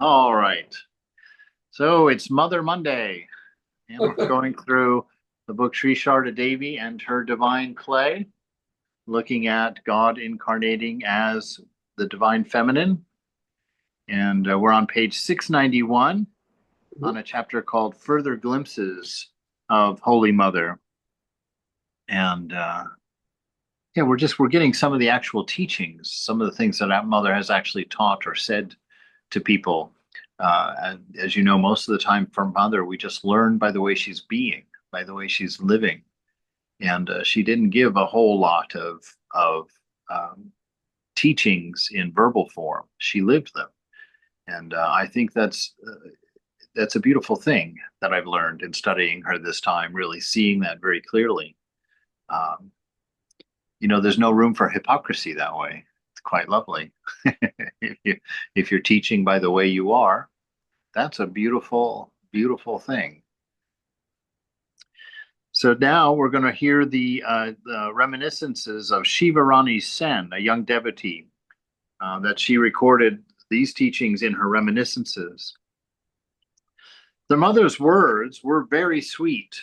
All right. So it's Mother Monday, and we're going through the book Sri Sharda Devi and her divine clay, looking at God incarnating as the divine feminine. And we're on page 691 on Mhm. a chapter called Further Glimpses of Holy Mother. And yeah, we're getting some of the actual teachings, some of the things that our mother has actually taught or said to people. And as you know, most of the time from mother, we just learn by the way she's being, by the way she's living, and she didn't give a whole lot of um, teachings in verbal form. She lived them, and I think that's a beautiful thing that I've learned in studying her this time. Really seeing that very clearly. Um, there's no room for hypocrisy that way. It's quite lovely. if you're teaching by the way you are, that's a beautiful, beautiful thing. So now we're going to hear the reminiscences of Shivarani Sen, a young devotee, that she recorded these teachings in her reminiscences. The mother's words were very sweet.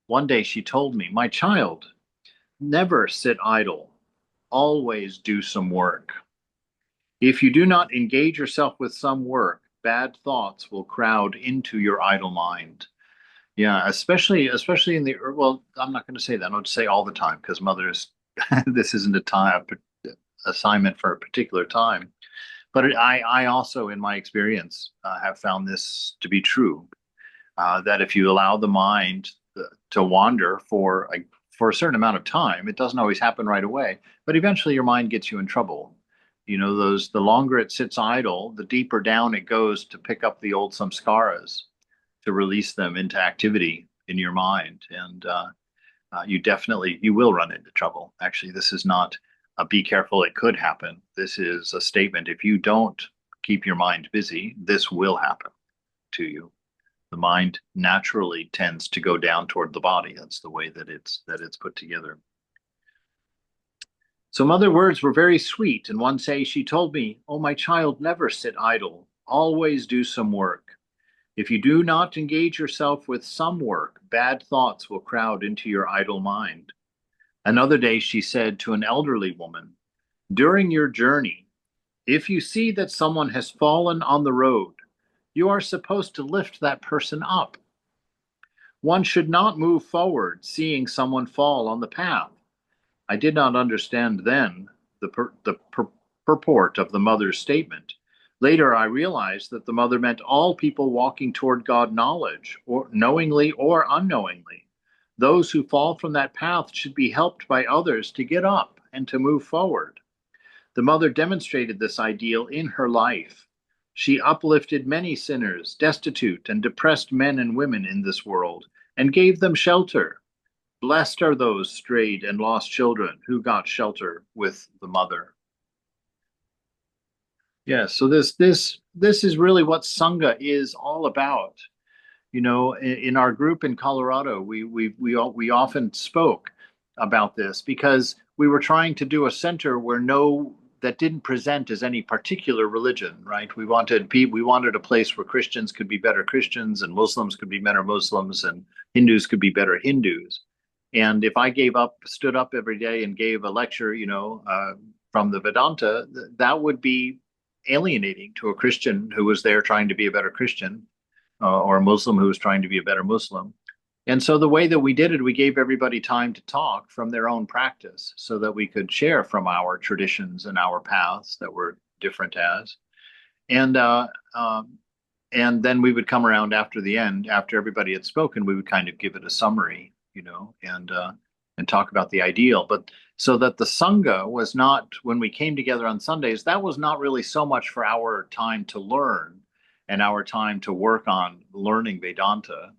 One day she told me, "My child, never sit idle. Always do some work. If you do not engage yourself with some work, bad thoughts will crowd into your idle mind." Yeah, especially in the well, I'm not going to say that. I'll just say all the time because mothers, this isn't a time assignment for a particular time. But I also, in my experience, have found this to be true. That if you allow the mind to wander for a certain amount of time, it doesn't always happen right away, but eventually your mind gets you in trouble. The longer it sits idle, the deeper down it goes to pick up the old samskaras to release them into activity in your mind. And you will run into trouble. Actually, this is not a be careful, it could happen. This is a statement. If you don't keep your mind busy, this will happen to you. The mind naturally tends to go down toward the body. That's the way that it's put together. So mother words were very sweet, and one day she told me, "Oh, my child, never sit idle. Always do some work. If you do not engage yourself with some work, bad thoughts will crowd into your idle mind." Another day she said to an elderly woman, "During your journey, if you see that someone has fallen on the road, you are supposed to lift that person up. One should not move forward seeing someone fall on the path." I did not understand then the purport of the mother's statement. Later, I realized that the mother meant all people walking toward God knowledge, or knowingly or unknowingly. Those who fall from that path should be helped by others to get up and to move forward. The mother demonstrated this ideal in her life. She uplifted many sinners, destitute and depressed men and women in this world, and gave them shelter. Blessed are those strayed and lost children who got shelter with the mother. Yeah, so this is really what Sangha is all about. In our group in Colorado, we often spoke about this because we were trying to do a center where no that didn't present as any particular religion, right? We wanted a place where Christians could be better Christians and Muslims could be better Muslims and Hindus could be better Hindus. And if I stood up every day and gave a lecture, from the Vedanta, that would be alienating to a Christian who was there trying to be a better Christian, or a Muslim who was trying to be a better Muslim. And so the way that we did it, we gave everybody time to talk from their own practice so that we could share from our traditions and our paths that we're different as. And and then we would come around after the end, after everybody had spoken, we would kind of give it a summary, and talk about the ideal. But so that the Sangha was not, when we came together on Sundays, that was not really so much for our time to learn and our time to work on learning Vedanta.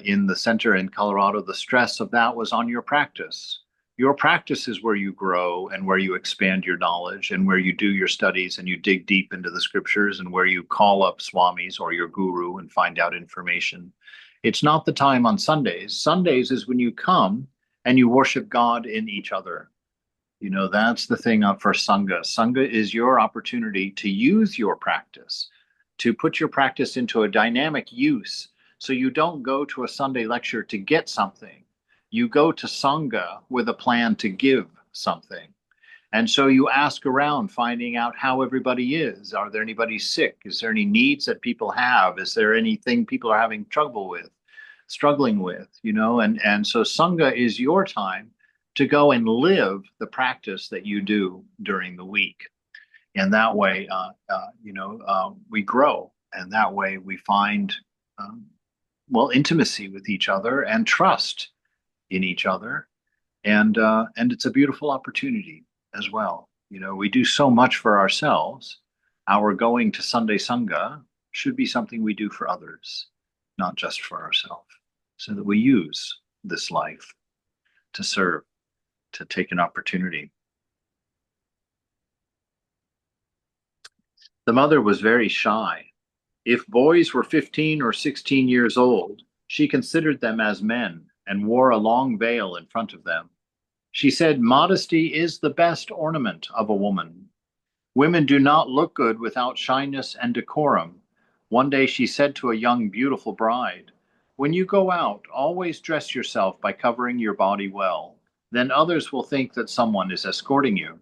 In the center in Colorado, the stress of that was on your practice. Your practice is where you grow and where you expand your knowledge and where you do your studies and you dig deep into the scriptures and where you call up swamis or your guru and find out information. It's not the time on Sundays. Sundays is when you come and you worship God in each other. That's the thing up for Sangha. Sangha is your opportunity to use your practice, to put your practice into a dynamic use. So you don't go to a Sunday lecture to get something. You go to Sangha with a plan to give something. And so you ask around, finding out how everybody is. Are there anybody sick? Is there any needs that people have? Is there anything people are having trouble with, struggling with, you know? And so Sangha is your time to go and live the practice that you do during the week. And that way, we grow. And that way we find, well, intimacy with each other and trust in each other. And it's a beautiful opportunity as well. You know, we do so much for ourselves. Our going to Sunday Sangha should be something we do for others, not just for ourselves, so that we use this life to serve, to take an opportunity. The mother was very shy. If boys were 15 or 16 years old, she considered them as men and wore a long veil in front of them. She said, modesty is the best ornament of a woman. Women do not look good without shyness and decorum. One day she said to a young, beautiful bride, when you go out, always dress yourself by covering your body well. Then others will think that someone is escorting you.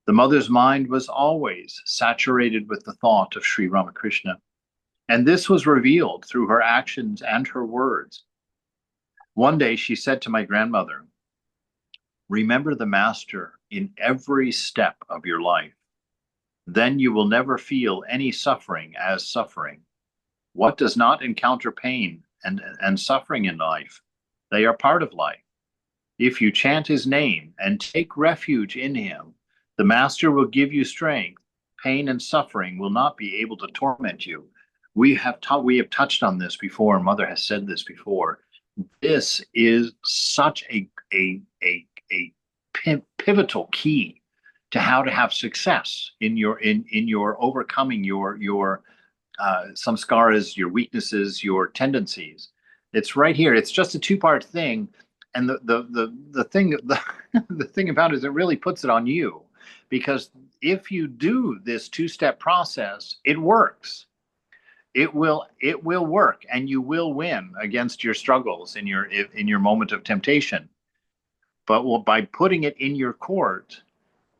The mother's mind was always saturated with the thought of Sri Ramakrishna, and this was revealed through her actions and her words. One day she said to my grandmother, remember the Master in every step of your life. Then you will never feel any suffering as suffering. What does not encounter pain and suffering in life? They are part of life. If you chant his name and take refuge in him, the Master will give you strength. Pain and suffering will not be able to torment you. We have touched on this before, and Mother has said this before. This is such a pivotal key to how to have success in your overcoming your samskaras, your weaknesses, your tendencies. It's right here. It's just a two-part thing, and the thing the thing about it is it really puts it on you, because if you do this two-step process, it works. It will work, and you will win against your struggles in your moment of temptation. But by putting it in your court,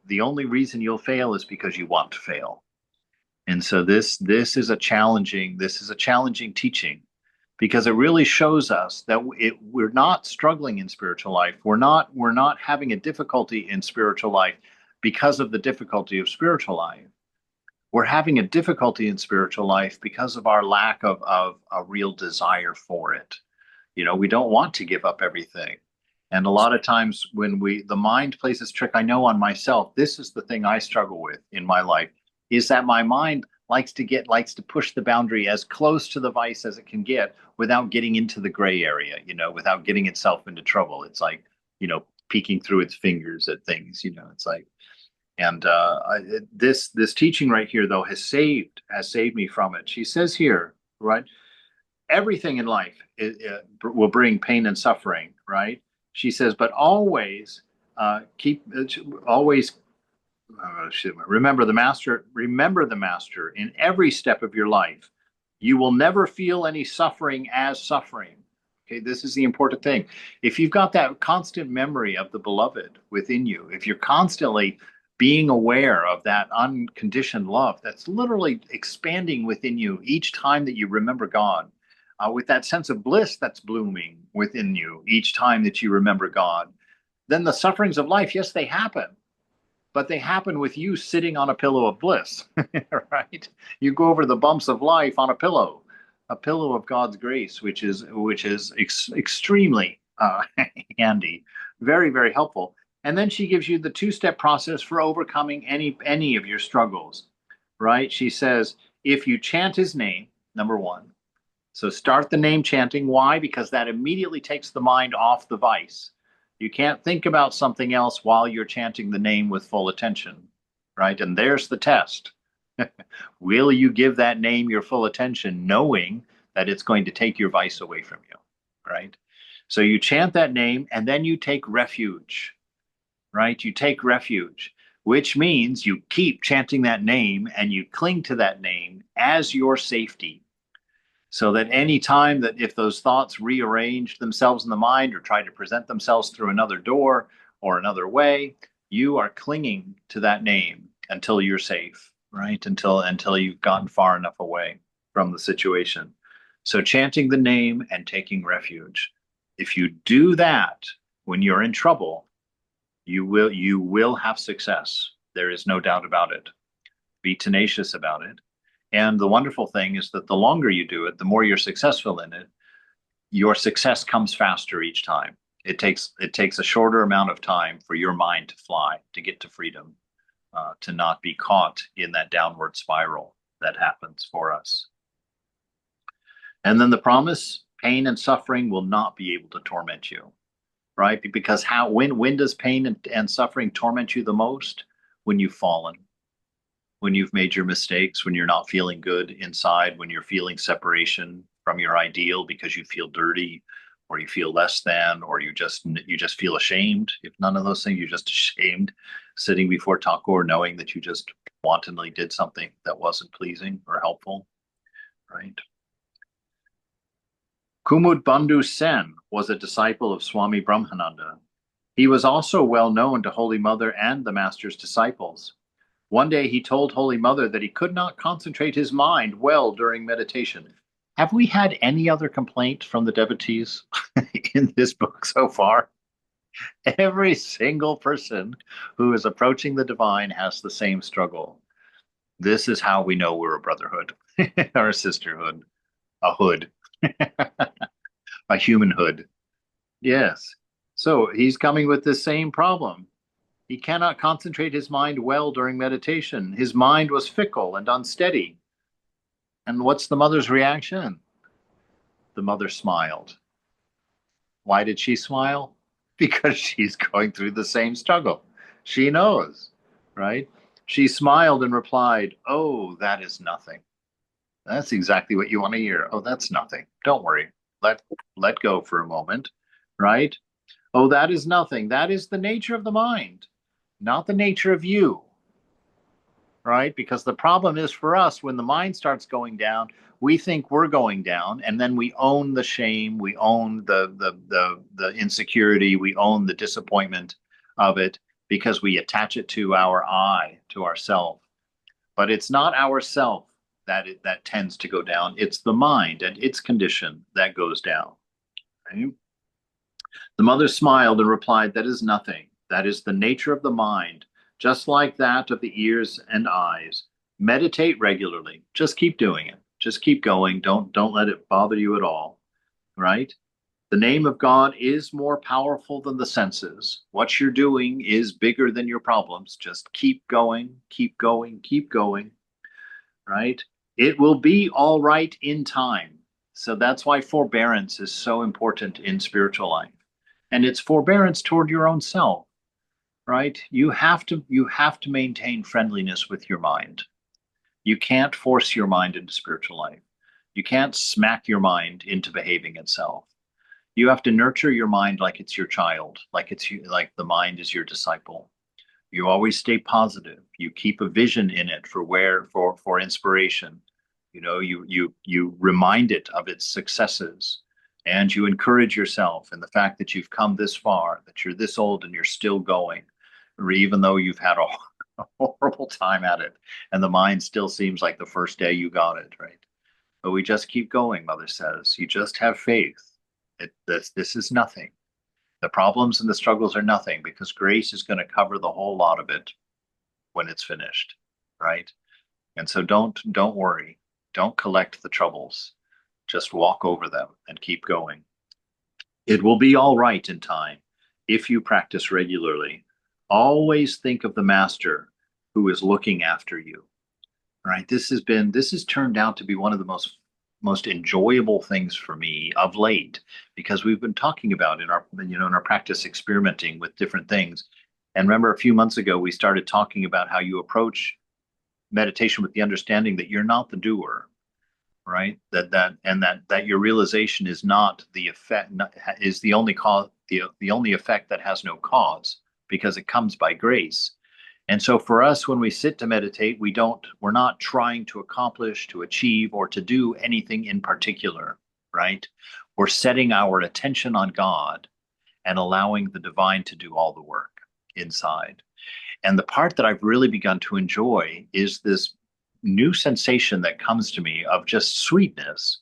the only reason you'll fail is because you want to fail. And so this is a challenging teaching, because it really shows us that we're not struggling in spiritual life. We're not having a difficulty in spiritual life because of the difficulty of spiritual life. We're having a difficulty in spiritual life because of our lack of a real desire for it. You know, we don't want to give up everything. And a lot of times when the mind plays this trick, I know on myself, this is the thing I struggle with in my life, is that my mind likes to push the boundary as close to the vice as it can get without getting into the gray area, you know, without getting itself into trouble. It's like, you know, peeking through its fingers at things, you know, it's like, and this teaching right here, though, has saved me from it. She says here, right, everything in life will bring pain and suffering, right? She says, but always remember the Master. Remember the Master in every step of your life. You will never feel any suffering as suffering. Okay, this is the important thing. If you've got that constant memory of the beloved within you, if you're constantly being aware of that unconditioned love that's literally expanding within you each time that you remember God, with that sense of bliss that's blooming within you each time that you remember God, then the sufferings of life, yes, they happen, but they happen with you sitting on a pillow of bliss, right? You go over the bumps of life on a pillow of God's grace, which is extremely handy, very, very helpful. And then she gives you the two-step process for overcoming any of your struggles, right? She says, if you chant his name, number one. So start the name chanting. Why? Because that immediately takes the mind off the vice. You can't think about something else while you're chanting the name with full attention, right? And there's the test. Will you give that name your full attention, knowing that it's going to take your vice away from you, right? So you chant that name, and then you take refuge, right? You take refuge. which means you keep chanting that name and you cling to that name as your safety. So that any time that if those thoughts rearrange themselves in the mind or try to present themselves through another door or another way, you are clinging to that name until you're safe, right? Until you've gotten far enough away from the situation. So chanting the name and taking refuge. If you do that when you're in trouble, you will have success. There is no doubt about it. Be tenacious about it. And the wonderful thing is that the longer you do it, the more you're successful in it, your success comes faster each time. It takes a shorter amount of time for your mind to fly, to get to freedom, to not be caught in that downward spiral that happens for us. And then the promise, pain and suffering will not be able to torment you, right? Because when does pain and suffering torment you the most? When you've fallen, when you've made your mistakes, when you're not feeling good inside, when you're feeling separation from your ideal because you feel dirty or you feel less than, or you just feel ashamed. If none of those things, you're just ashamed sitting before Thakur knowing that you just wantonly did something that wasn't pleasing or helpful, right? Kumud Bandhu Sen was a disciple of Swami Brahmananda. He was also well known to Holy Mother and the Master's disciples. One day he told Holy Mother that he could not concentrate his mind well during meditation. Have we had any other complaint from the devotees in this book so far? Every single person who is approaching the divine has the same struggle. This is how we know we're a brotherhood or a sisterhood, a hood, a human hood. Yes. So he's coming with the same problem. He cannot concentrate his mind well during meditation. His mind was fickle and unsteady. And what's the mother's reaction? The mother smiled. Why did she smile? Because she's going through the same struggle. She knows, right? She smiled and replied, "Oh, that is nothing." That's exactly what you want to hear. Oh, that's nothing. Don't worry. Let go for a moment, right? Oh, that is nothing. That is the nature of the mind, not the nature of you, right? Because the problem is for us, when the mind starts going down, we think we're going down, and then we own the shame, we own the insecurity, we own the disappointment of it because we attach it to our I, to ourself. But it's not ourself that tends to go down. It's the mind and its condition that goes down. Right? The mother smiled and replied, "That is nothing. That is the nature of the mind, just like that of the ears and eyes. Meditate regularly. Just keep doing it. Just keep going. Don't let it bother you at all." Right? The name of God is more powerful than the senses. What you're doing is bigger than your problems. Just keep going, keep going, keep going. Right? It will be all right in time. So that's why forbearance is so important in spiritual life. And it's forbearance toward your own self, right? You have to maintain friendliness with your mind. You can't force your mind into spiritual life. You can't smack your mind into behaving itself. You have to nurture your mind like it's your child, like the mind is your disciple. You always stay positive. You keep a vision in it for inspiration. You remind it of its successes, and you encourage yourself in the fact that you've come this far, that you're this old and you're still going, or even though you've had a horrible time at it, and the mind still seems like the first day you got it, right? But we just keep going, Mother says. You just have faith. This is nothing. The problems and the struggles are nothing because grace is going to cover the whole lot of it when it's finished, right? And so don't worry. Don't collect the troubles. Just walk over them and keep going. It will be all right in time if you practice regularly. Always think of the master who is looking after you, right? This has turned out to be one of the most enjoyable things for me of late, because we've been talking about in our practice, experimenting with different things. And remember, a few months ago we started talking about how you approach meditation with the understanding that you're not the doer, right? That your realization is not the effect, is the only cause, the only effect that has no cause, because it comes by grace. And so for us, when we sit to meditate, we're not trying to accomplish, to achieve, or to do anything in particular, right? We're setting our attention on God and allowing the divine to do all the work inside. And the part that I've really begun to enjoy is this new sensation that comes to me of just sweetness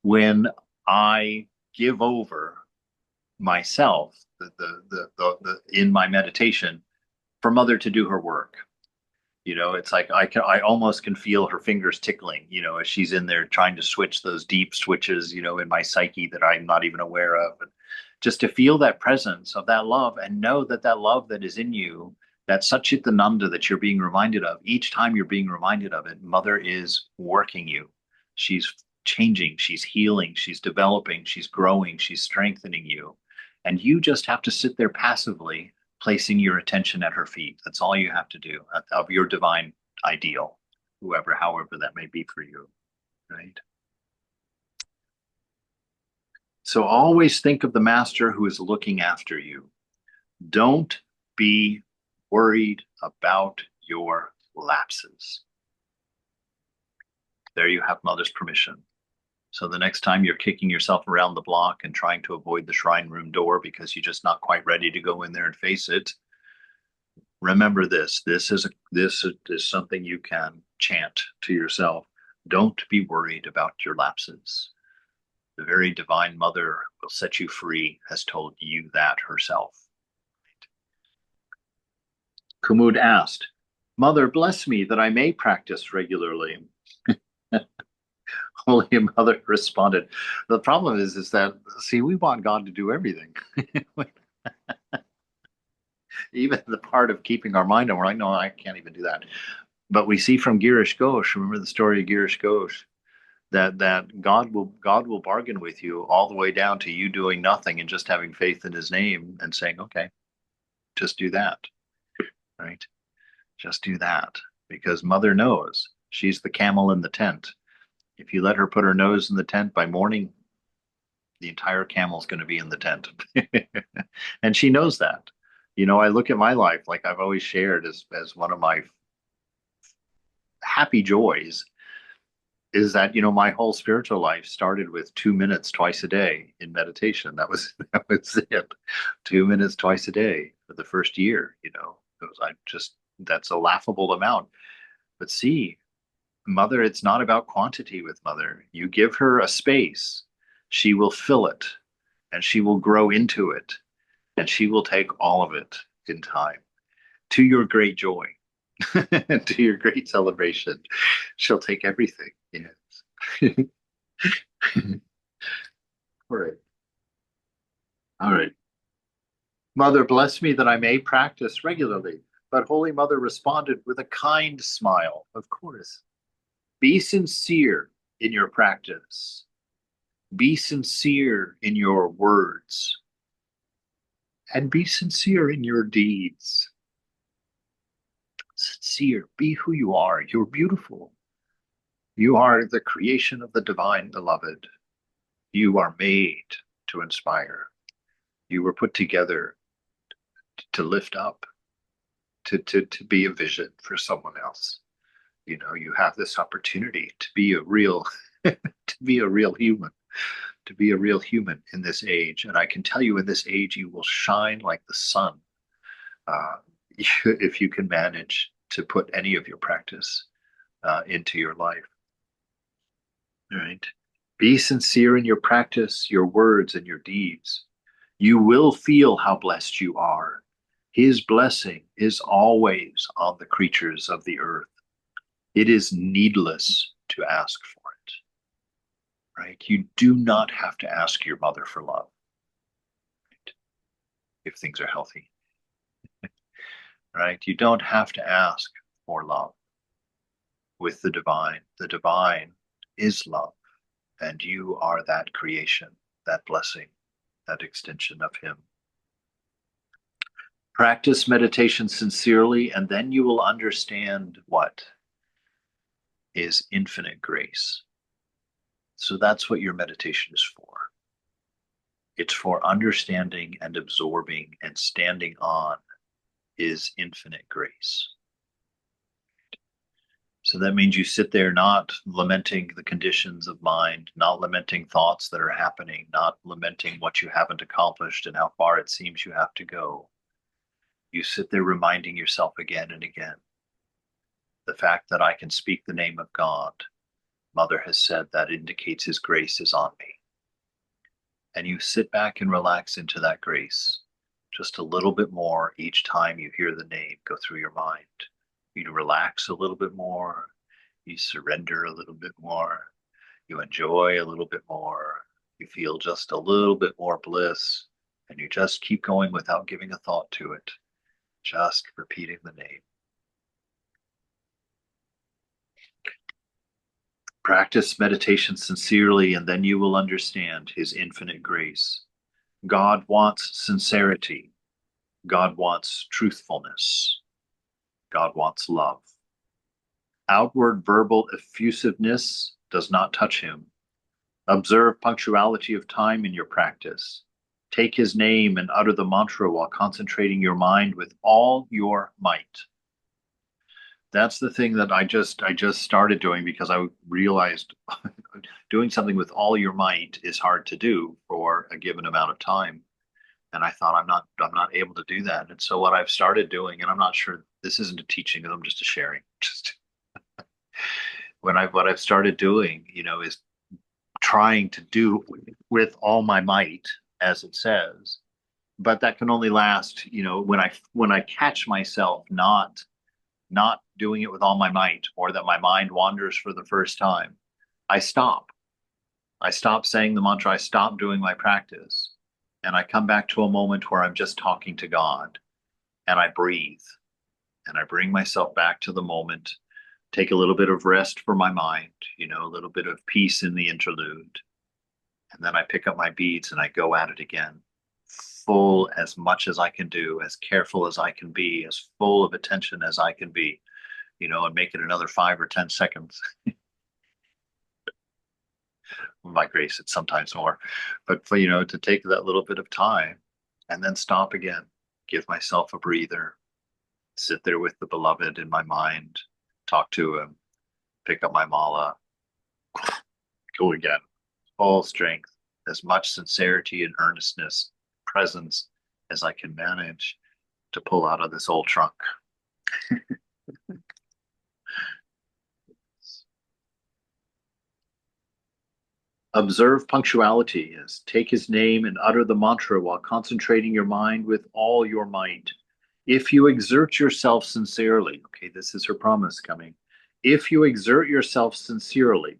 when I give over myself in my meditation for Mother to do her work. It's like I almost can feel her fingers tickling, as she's in there trying to switch those deep switches, in my psyche that I'm not even aware of. And just to feel that presence of that love and know that that love that is in you, that Satchitananda that you're being reminded of, each time you're being reminded of it, Mother is working you. She's changing, she's healing, she's developing, she's growing, she's strengthening you. And you just have to sit there passively, placing your attention at her feet. That's all you have to do of your divine ideal, however that may be for you, right? So always think of the master who is looking after you. Don't be worried about your lapses. There you have Mother's permission. So the next time you're kicking yourself around the block and trying to avoid the shrine room door because you're just not quite ready to go in there and face it, remember this. This is something you can chant to yourself. Don't be worried about your lapses. The very divine Mother will set you free, has told you that herself. Kumud asked, Mother, bless me that I may practice regularly. Holy Mother responded, the problem is that, see, we want God to do everything. Even the part of keeping our mind on, we're like, no, I can't even do that. But we see from Girish Ghosh, remember the story of Girish Ghosh, that God will bargain with you all the way down to you doing nothing and just having faith in his name and saying, okay, just do that, right? Just do that, because Mother knows she's the camel in the tent. If you let her put her nose in the tent, by morning, the entire camel's going to be in the tent. And she knows that. I look at my life, like I've always shared as one of my happy joys is that, my whole spiritual life started with 2 minutes twice a day in meditation. That was it. 2 minutes twice a day for the first year, that's a laughable amount. But see, Mother, it's not about quantity with Mother. You give her a space, she will fill it, and she will grow into it, and she will take all of it in time, to your great joy, to your great celebration. She'll take everything. Yes. All right. All right. Mother, bless me that I may practice regularly. But Holy Mother responded with a kind smile. Of course. Be sincere in your practice. Be sincere in your words. And be sincere in your deeds. Sincere. Be who you are. You're beautiful. You are the creation of the divine beloved. You are made to inspire. You were put together to lift up, to be a vision for someone else. You have this opportunity to be a real human, to be a real human in this age. And I can tell you, in this age, you will shine like the sun if you can manage to put any of your practice into your life. All right. Be sincere in your practice, your words, and your deeds. You will feel how blessed you are. His blessing is always on the creatures of the earth. It is needless to ask for it, right? You do not have to ask your Mother for love, right? If things are healthy, right? You don't have to ask for love with the divine. The divine is love, and you are that creation, that blessing, that extension of him. Practice meditation sincerely, and then you will understand what is infinite grace. So that's what your meditation is for. It's for understanding and absorbing and standing on is infinite grace. So that means you sit there not lamenting the conditions of mind, not lamenting thoughts that are happening, not lamenting what you haven't accomplished and how far it seems you have to go. You sit there reminding yourself again and again the fact that I can speak the name of God. Mother has said that indicates his grace is on me. And you sit back and relax into that grace just a little bit more each time you hear the name go through your mind. You relax a little bit more, you surrender a little bit more, you enjoy a little bit more, you feel just a little bit more bliss, and you just keep going without giving a thought to it, just repeating the name. Practice meditation sincerely, and then you will understand his infinite grace. God wants sincerity. God wants truthfulness. God wants love. Outward verbal effusiveness does not touch him. Observe punctuality of time in your practice. Take his name and utter the mantra while concentrating your mind with all your might. That's the thing that I just started doing, because I realized doing something with all your might is hard to do for a given amount of time. And I thought I'm not able to do that. And so what I've started doing, and I'm not sure, this isn't a teaching, I'm just a sharing. Just what I've started doing, is trying to do with all my might, as it says. But that can only last, when I catch myself not doing it with all my might, or that my mind wanders for the first time, I stop. I stop saying the mantra, I stop doing my practice, and I come back to a moment where I'm just talking to God, and I breathe, and I bring myself back to the moment, take a little bit of rest for my mind, a little bit of peace in the interlude, and then I pick up my beads and I go at it again, full as much as I can do, as careful as I can be, as full of attention as I can be, and make it another 5 or 10 seconds. By grace, it's sometimes more, but to take that little bit of time and then stop again, give myself a breather, sit there with the beloved in my mind, talk to him, pick up my mala, go again, full strength, as much sincerity and earnestness, presence as I can manage to pull out of this old trunk. Observe punctuality, is take his name and utter the mantra while concentrating your mind with all your might. If you exert yourself sincerely, okay, this is her promise coming. If you exert yourself sincerely,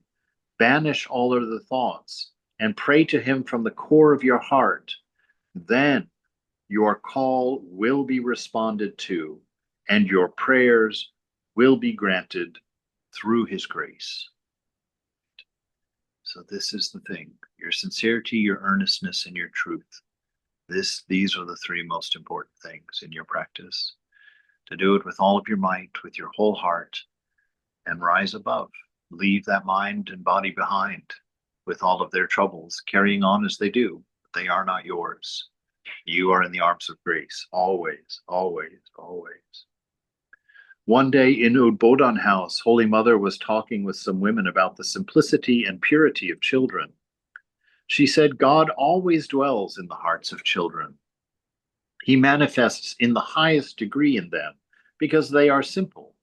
banish all other thoughts and pray to him from the core of your heart, then your call will be responded to and your prayers will be granted through his grace. So this is the thing, your sincerity, your earnestness, and your truth. These are the 3 most important things in your practice. To do it with all of your might, with your whole heart, and rise above. Leave that mind and body behind with all of their troubles, carrying on as they do. But they are not yours. You are in the arms of grace, always, always, always. One day in Udbodhan House, Holy Mother was talking with some women about the simplicity and purity of children. She said, God always dwells in the hearts of children. He manifests in the highest degree in them because they are simple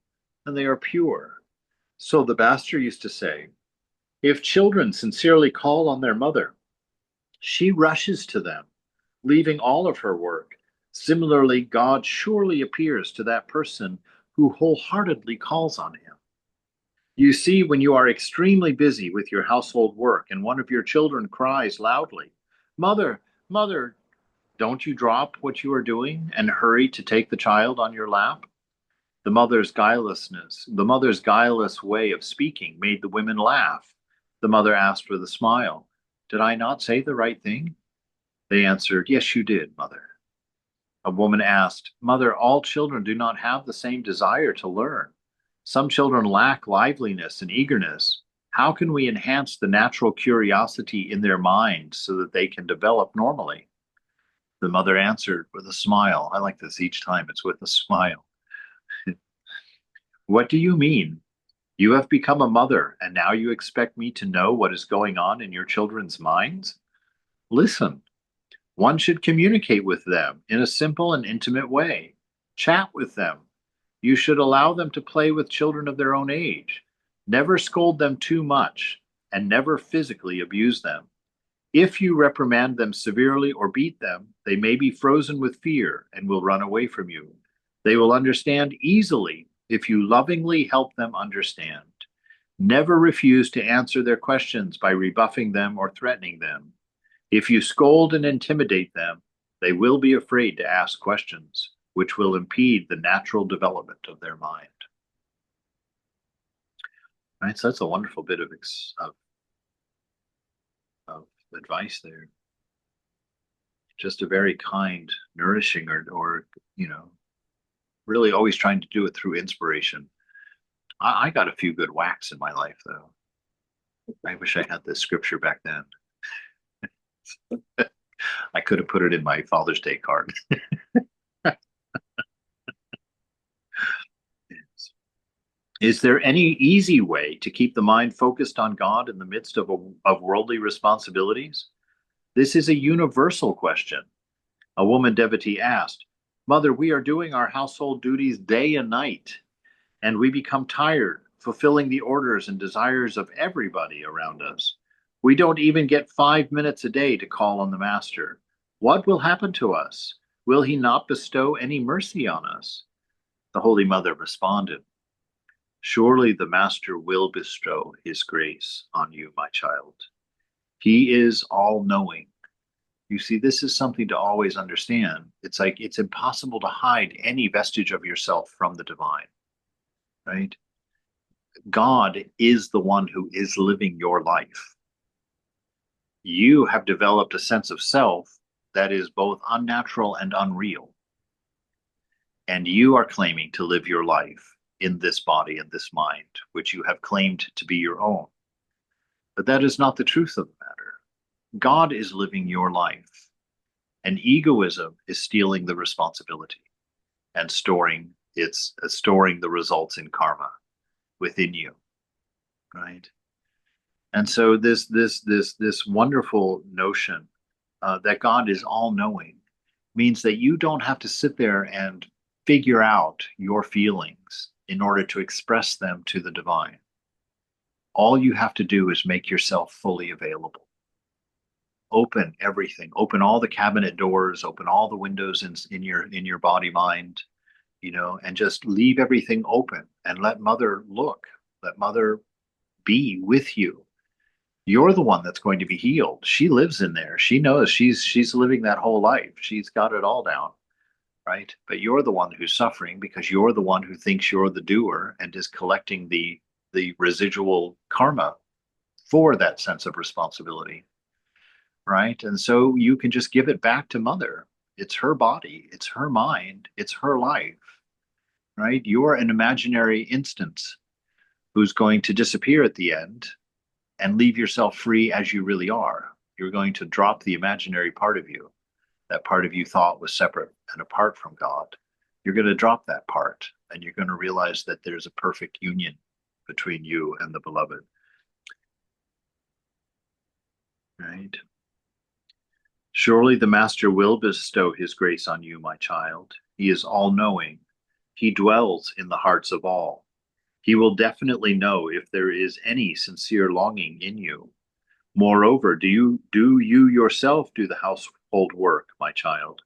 and they are pure. So the Master used to say, if children sincerely call on their mother, she rushes to them, leaving all of her work. Similarly, God surely appears to that person who wholeheartedly calls on him. You see, when you are extremely busy with your household work and one of your children cries loudly, Mother, Mother, don't you drop what you are doing and hurry to take the child on your lap? The mother's guileless way of speaking made the women laugh. The mother asked with a smile, Did I not say the right thing? They answered, Yes, you did, Mother. A woman asked, Mother, all children do not have the same desire to learn. Some children lack liveliness and eagerness. How can we enhance the natural curiosity in their minds so that they can develop normally? The mother answered with a smile. I like this each time, it's with a smile. What do you mean? You have become a mother, and now you expect me to know what is going on in your children's minds? Listen, one should communicate with them in a simple and intimate way. Chat with them. You should allow them to play with children of their own age. Never scold them too much, and never physically abuse them. If you reprimand them severely or beat them, they may be frozen with fear and will run away from you. They will understand easily if you lovingly help them understand. Never refuse to answer their questions by rebuffing them or threatening them. If you scold and intimidate them, they will be afraid to ask questions, which will impede the natural development of their mind. Right, so that's a wonderful bit of advice there. Just a very kind, nourishing, or really always trying to do it through inspiration. I got a few good whacks in my life, though. I wish I had this scripture back then. I could have put it in my Father's Day card. Is there any easy way to keep the mind focused on God in the midst of worldly responsibilities? This is a universal question. A woman devotee asked, Mother, we are doing our household duties day and night, and we become tired fulfilling the orders and desires of everybody around us. We don't even get 5 minutes a day to call on the Master. What will happen to us? Will he not bestow any mercy on us? The Holy Mother responded, Surely the Master will bestow his grace on you, my child. He is all-knowing. You see, this is something to always understand. It's like it's impossible to hide any vestige of yourself from the divine, right? God is the one who is living your life. You have developed a sense of self that is both unnatural and unreal. And you are claiming to live your life in this body and this mind, which you have claimed to be your own. But that is not the truth of the matter. God is living your life, and egoism is stealing the responsibility and storing the results in karma within you, right? And so this wonderful notion that God is all-knowing means that you don't have to sit there and figure out your feelings in order to express them to the divine. All you have to do is make yourself fully available. Open everything. Open all the cabinet doors. Open all the windows in your body mind, and just leave everything open and let Mother look. Let Mother be with you. You're the one that's going to be healed. She lives in there. She knows she's living that whole life. She's got it all down, right? But you're the one who's suffering because you're the one who thinks you're the doer and is collecting the residual karma for that sense of responsibility, right? And so you can just give it back to Mother. It's her body, it's her mind, it's her life, right? You're an imaginary instance who's going to disappear at the end and leave yourself free as you really are. You're going to drop the imaginary part of you, that part of you thought was separate and apart from God. You're going to drop that part, and you're going to realize that there's a perfect union between you and the beloved. Right? Surely the Master will bestow his grace on you, my child. He is all-knowing. He dwells in the hearts of all. He will definitely know if there is any sincere longing in you. Moreover, do you yourself do the household work, my child?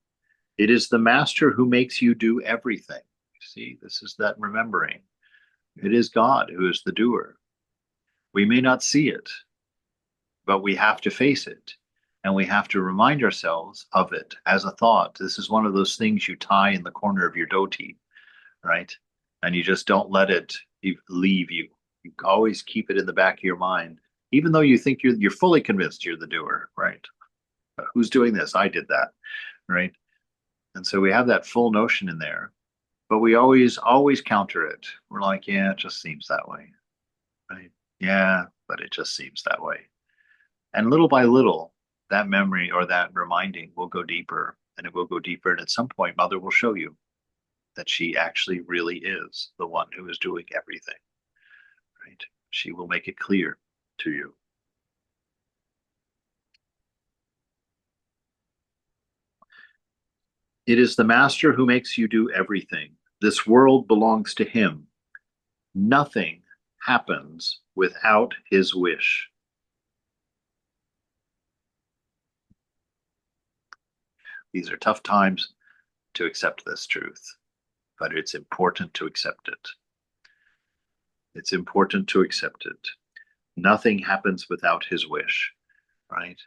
It is the Master who makes you do everything. See, this is that remembering. It is God who is the doer. We may not see it, but we have to face it. And we have to remind ourselves of it as a thought. This is one of those things you tie in the corner of your dhoti, right? And you just don't let it leave you. You always keep it in the back of your mind, even though you think you're fully convinced you're the doer, right? Who's doing this? I did that, right? And so we have that full notion in there, but we always counter it. We're like, yeah, it just seems that way, right? Yeah, but it just seems that way. And little by little, that memory or that reminding will go deeper and it will go deeper. And at some point, Mother will show you that she actually really is the one who is doing everything, right? She will make it clear to you. It is the Master who makes you do everything. This world belongs to him. Nothing happens without his wish. These are tough times to accept this truth, but it's important to accept it. It's important to accept it. Nothing happens without his wish, right?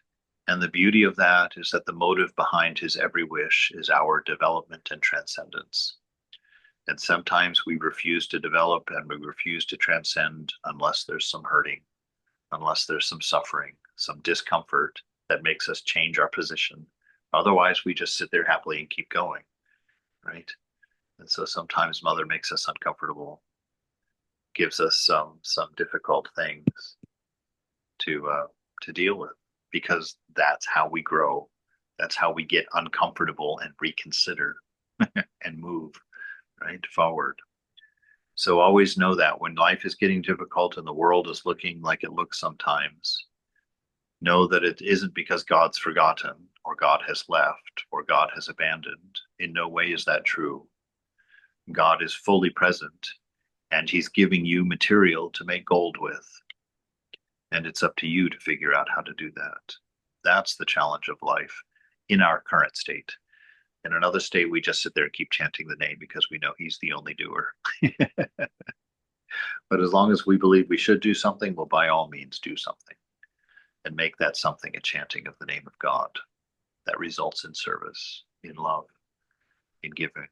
And the beauty of that is that the motive behind his every wish is our development and transcendence. And sometimes we refuse to develop and we refuse to transcend unless there's some hurting, unless there's some suffering, some discomfort that makes us change our position. Otherwise, we just sit there happily and keep going, right? And so sometimes Mother makes us uncomfortable, gives us some difficult things to deal with, because that's how we grow. That's how we get uncomfortable and reconsider and move right forward. So always know that when life is getting difficult and the world is looking like it looks sometimes, know that it isn't because God's forgotten or God has left or God has abandoned. In no way is that true. God is fully present and he's giving you material to make gold with. And it's up to you to figure out how to do that. That's the challenge of life in our current state. In another state, we just sit there and keep chanting the name because we know he's the only doer. But as long as we believe we should do something, we'll by all means do something and make that something a chanting of the name of God that results in service, in love, in giving.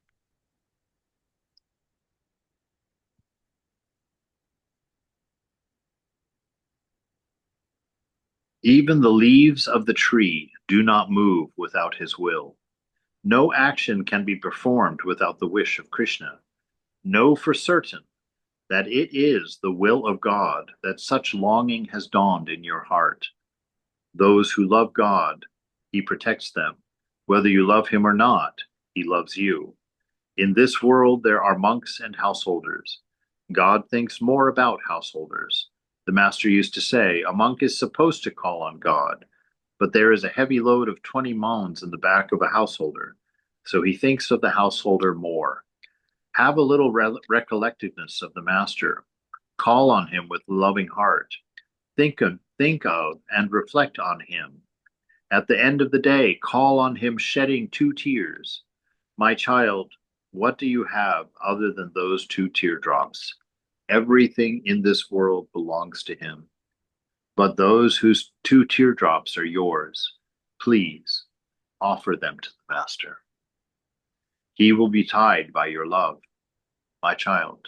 Even the leaves of the tree do not move without his will. No action can be performed without the wish of Krishna. Know for certain that it is the will of God that such longing has dawned in your heart. Those who love God, he protects them. Whether you love him or not, he loves you. In this world, there are monks and householders. God thinks more about householders. The master used to say, a monk is supposed to call on God, but there is a heavy load of 20 maunds in the back of a householder, so he thinks of the householder more. Have a little recollectedness of the master. Call on him with loving heart. Think of and reflect on him. At the end of the day, call on him shedding 2 tears. My child, what do you have other than those 2 teardrops? Everything in this world belongs to him. But those whose 2 teardrops are yours, please offer them to the master. He will be tied by your love. My child,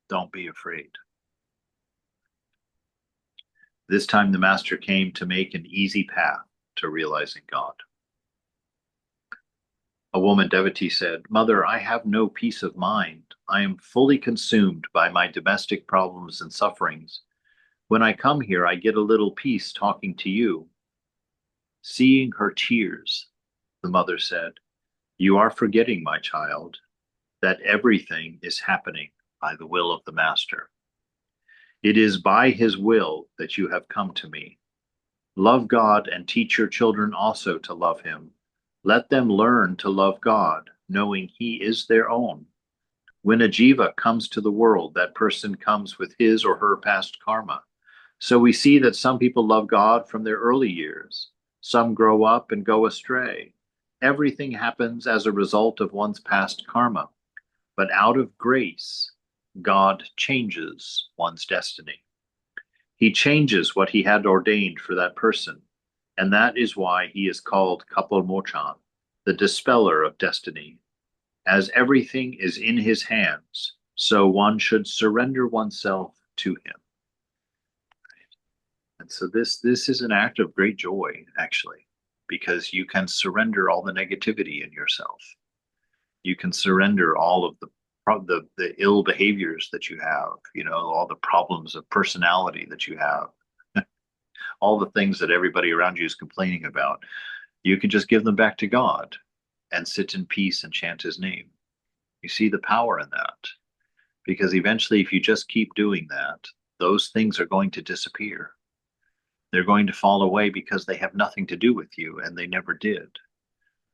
don't be afraid. This time the master came to make an easy path to realizing God. A woman devotee said, Mother, I have no peace of mind. I am fully consumed by my domestic problems and sufferings. When I come here, I get a little peace talking to you. Seeing her tears, the mother said, You are forgetting, my child, that everything is happening by the will of the master. It is by his will that you have come to me. Love God and teach your children also to love him. Let them learn to love God, knowing he is their own. When a jiva comes to the world, that person comes with his or her past karma. So we see that some people love God from their early years. Some grow up and go astray. Everything happens as a result of one's past karma. But out of grace, God changes one's destiny. He changes what he had ordained for that person, and that is why he is called Kapalmochan, the dispeller of destiny. As everything is in his hands, so one should surrender oneself to him. And so this is an act of great joy, actually, because you can surrender all the negativity in yourself. You can surrender all of the ill behaviors that you have, all the problems of personality that you have, all the things that everybody around you is complaining about. You can just give them back to God and sit in peace and chant his name. You see the power in that. Because eventually, if you just keep doing that, those things are going to disappear. They're going to fall away because they have nothing to do with you, and they never did.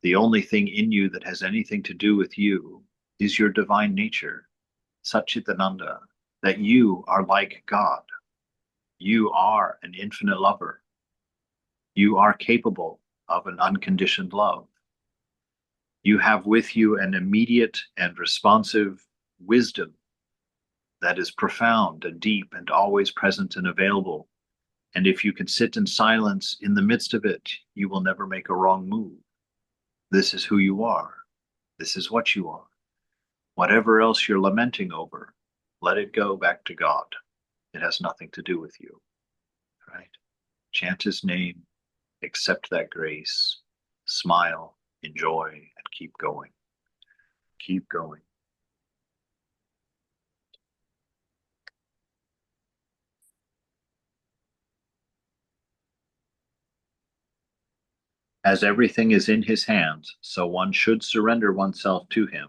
The only thing in you that has anything to do with you is your divine nature, Satchitananda, that you are like God. You are an infinite lover. You are capable of an unconditioned love. You have with you an immediate and responsive wisdom that is profound and deep and always present and available. And if you can sit in silence in the midst of it, you will never make a wrong move. This is who you are. This is what you are. Whatever else you're lamenting over, let it go back to God. It has nothing to do with you, right? Chant his name, accept that grace, smile, enjoy, and keep going. Keep going. As everything is in his hands, so one should surrender oneself to him.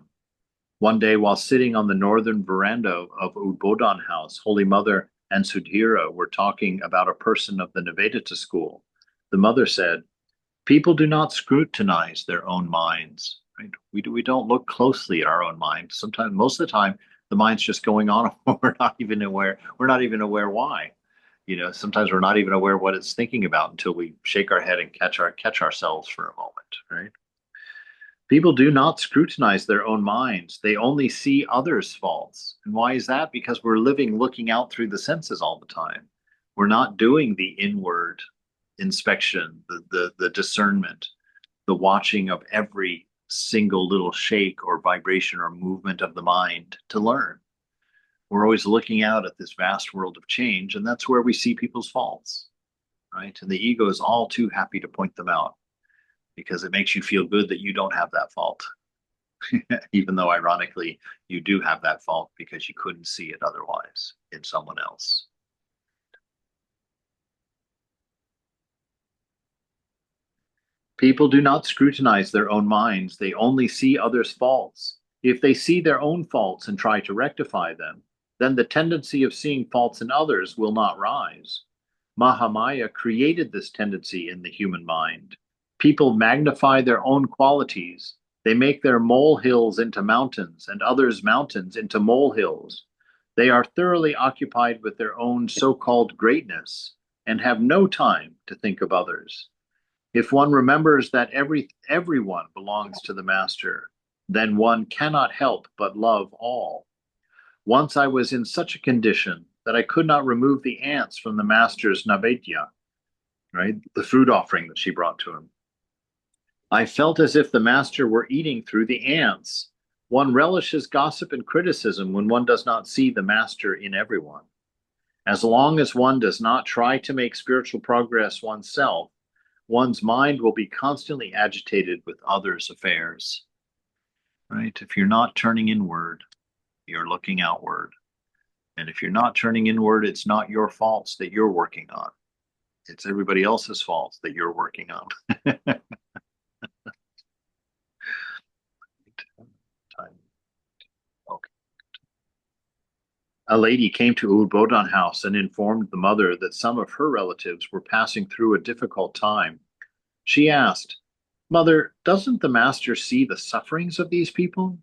One day, while sitting on the northern veranda of Udbodhan House, Holy Mother and Sudhira were talking about a person of the Nivedita school. The mother said, people do not scrutinize their own minds. Right? We don't look closely at our own minds. Sometimes, most of the time, the mind's just going on. We're not even aware. We're not even aware why. Sometimes we're not even aware what it's thinking about until we shake our head and catch ourselves for a moment. Right? People do not scrutinize their own minds. They only see others' faults. And why is that? Because we're living looking out through the senses all the time. We're not doing the inward inspection, the discernment, the watching of every single little shake or vibration or movement of the mind to learn. We're always looking out at this vast world of change, and that's where we see people's faults, right? And the ego is all too happy to point them out because it makes you feel good that you don't have that fault. Even though ironically, you do have that fault because you couldn't see it otherwise in someone else. People do not scrutinize their own minds. They only see others' faults. If they see their own faults and try to rectify them, then the tendency of seeing faults in others will not rise. Mahamaya created this tendency in the human mind. People magnify their own qualities. They make their molehills into mountains and others' mountains into molehills. They are thoroughly occupied with their own so-called greatness and have no time to think of others. If one remembers that everyone belongs to the Master, then one cannot help but love all. Once I was in such a condition that I could not remove the ants from the Master's Navedya, right? The food offering that she brought to him. I felt as if the Master were eating through the ants. One relishes gossip and criticism when one does not see the Master in everyone. As long as one does not try to make spiritual progress oneself, one's mind will be constantly agitated with others' affairs. Right? If you're not turning inward, you're looking outward. And if you're not turning inward, it's not your faults that you're working on. It's everybody else's faults that you're working on. Okay. A lady came to Udbodhan House and informed the mother that some of her relatives were passing through a difficult time. She asked, Mother, doesn't the Master see the sufferings of these people?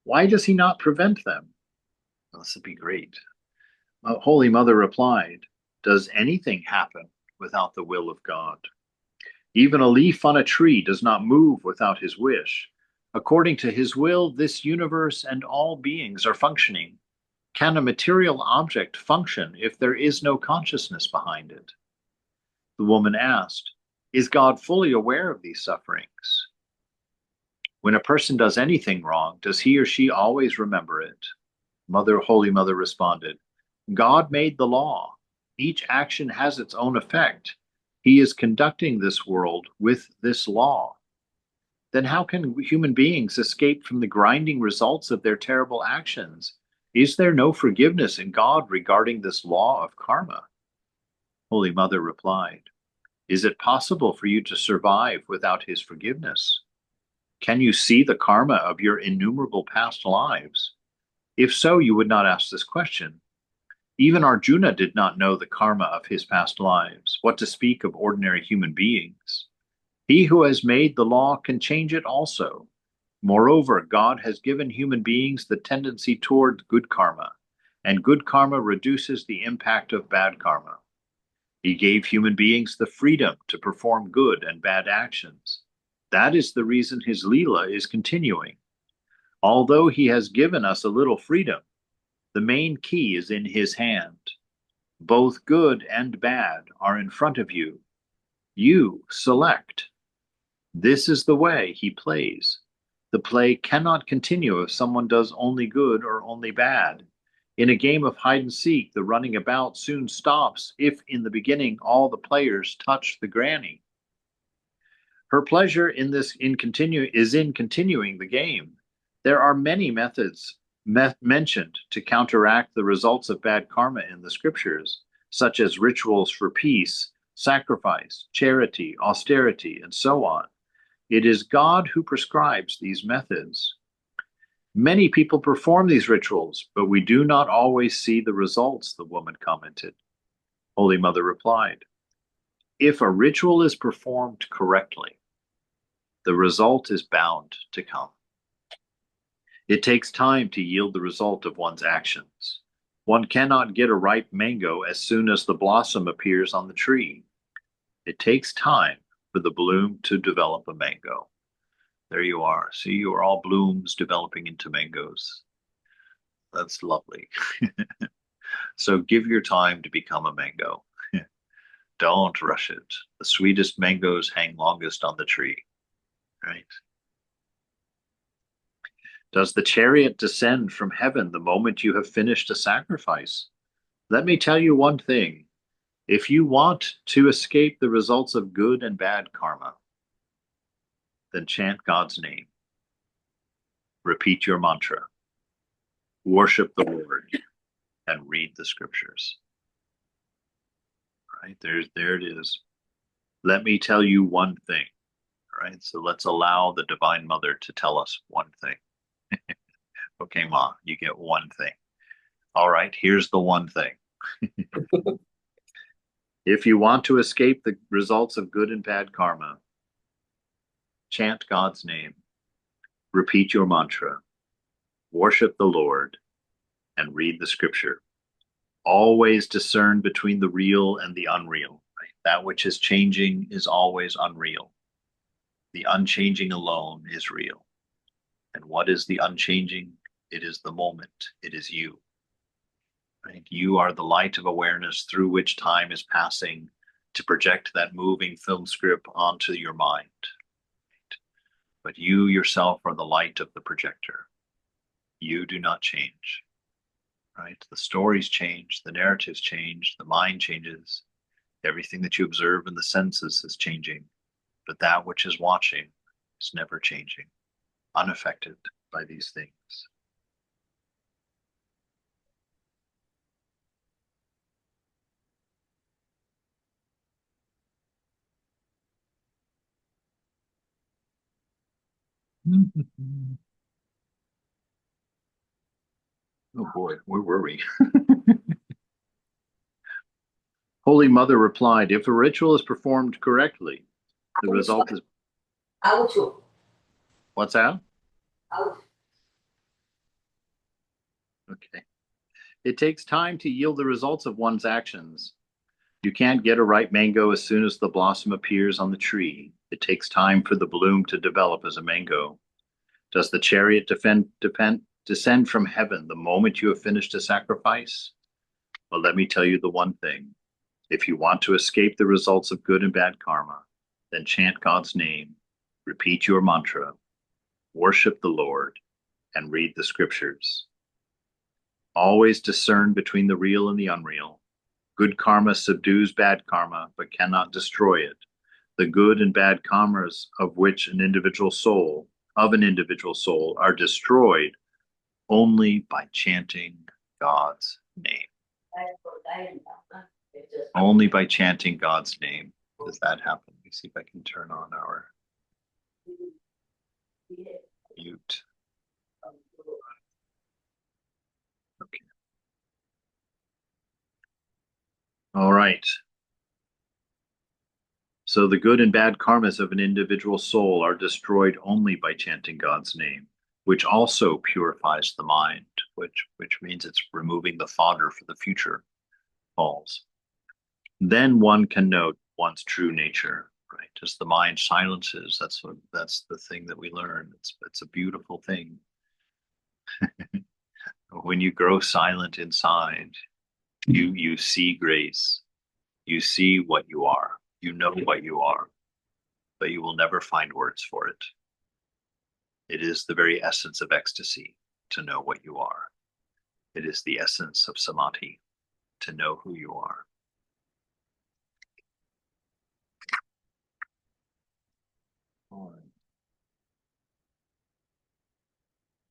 Why does he not prevent them? Well, this would be great. Holy Mother replied, does anything happen without the will of God? Even a leaf on a tree does not move without his wish. According to his will, this universe and all beings are functioning. Can a material object function if there is no consciousness behind it? The woman asked, is God fully aware of these sufferings? When a person does anything wrong, does he or she always remember it? Holy Mother responded, God made the law. Each action has its own effect. He is conducting this world with this law. Then how can human beings escape from the grinding results of their terrible actions? Is there no forgiveness in God regarding this law of karma? Holy Mother replied, is it possible for you to survive without his forgiveness? Can you see the karma of your innumerable past lives? If so, you would not ask this question. Even Arjuna did not know the karma of his past lives, what to speak of ordinary human beings. He who has made the law can change it also. Moreover, God has given human beings the tendency toward good karma, and good karma reduces the impact of bad karma. He gave human beings the freedom to perform good and bad actions. That is the reason his Leela is continuing. Although he has given us a little freedom, the main key is in his hand. Both good and bad are in front of you. You select. This is the way he plays. The play cannot continue if someone does only good or only bad. In a game of hide and seek, the running about soon stops if in the beginning all the players touch the granny. Her pleasure is in continuing the game. There are many methods mentioned to counteract the results of bad karma in the scriptures, such as rituals for peace, sacrifice, charity, austerity, and so on. It is God who prescribes these methods. Many people perform these rituals, but we do not always see the results, the woman commented. Holy Mother replied, if a ritual is performed correctly, the result is bound to come. It takes time to yield the result of one's actions. One cannot get a ripe mango as soon as the blossom appears on the tree. It takes time for the bloom to develop a mango. There you are. See, you are all blooms developing into mangoes. That's lovely. So give your time to become a mango. Don't rush it. The sweetest mangoes hang longest on the tree, right? Does the chariot descend from heaven the moment you have finished a sacrifice? Let me tell you one thing. If you want to escape the results of good and bad karma, then chant God's name. Repeat your mantra. Worship the Lord and read the scriptures. Right? There it is. Let me tell you one thing. Right? So let's allow the Divine Mother to tell us one thing. Okay, Ma, you get one thing. All right, here's the one thing. If you want to escape the results of good and bad karma, chant God's name, repeat your mantra, worship the Lord, and read the scripture. Always discern between the real and the unreal. Right? That which is changing is always unreal. The unchanging alone is real. And what is the unchanging? It is the moment. It is you. Right? You are the light of awareness through which time is passing to project that moving film script onto your mind. Right? But you yourself are the light of the projector. You do not change. Right? The stories change, the narratives change, the mind changes. Everything that you observe in the senses is changing, but that which is watching is never changing, unaffected by these things. Oh boy, where were we? Holy Mother replied, if a ritual is performed correctly, the result is... What's that? Okay. It takes time to yield the results of one's actions. You can't get a ripe mango as soon as the blossom appears on the tree. It takes time for the bloom to develop as a mango. Does the chariot descend from heaven the moment you have finished a sacrifice? Well, let me tell you the one thing. If you want to escape the results of good and bad karma, then chant God's name, repeat your mantra, worship the Lord, and read the scriptures. Always discern between the real and the unreal. Good karma subdues bad karma, but cannot destroy it. The good and bad karmas of which an individual soul are destroyed only by chanting God's name. Only by chanting God's name does that happen. Let me see if I can turn on our... Mute. Okay. All right. So the good and bad karmas of an individual soul are destroyed only by chanting God's name, which also purifies the mind, which means it's removing the fodder for the future falls. Then one can know one's true nature, right? As the mind silences, that's the thing that we learn. It's a beautiful thing. When you grow silent inside, you see grace. You see what you are. You know what you are, but you will never find words for it. It is the very essence of ecstasy to know what you are. It is the essence of samadhi to know who you are.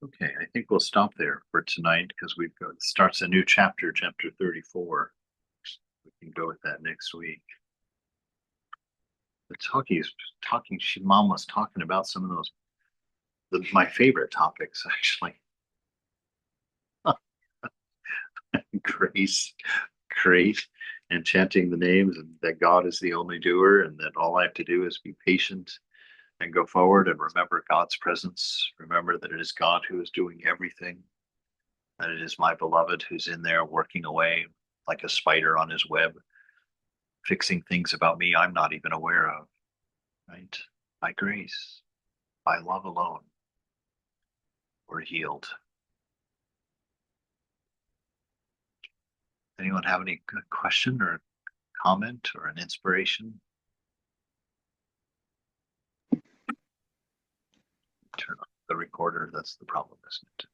Okay, I think we'll stop there for tonight because we've got starts a new chapter, chapter 34. We can go with that next week. The talking. Mom was talking about some of those, my favorite topics actually. Grace, great, and chanting the names, and that God is the only doer, and that all I have to do is be patient and go forward and remember God's presence. Remember that it is God who is doing everything, that it is my beloved who's in there working away like a spider on his web, fixing things about me I'm not even aware of, right? By grace, by love alone, we're healed. Anyone have any question or comment or an inspiration? Turn off the recorder. That's the problem, isn't it?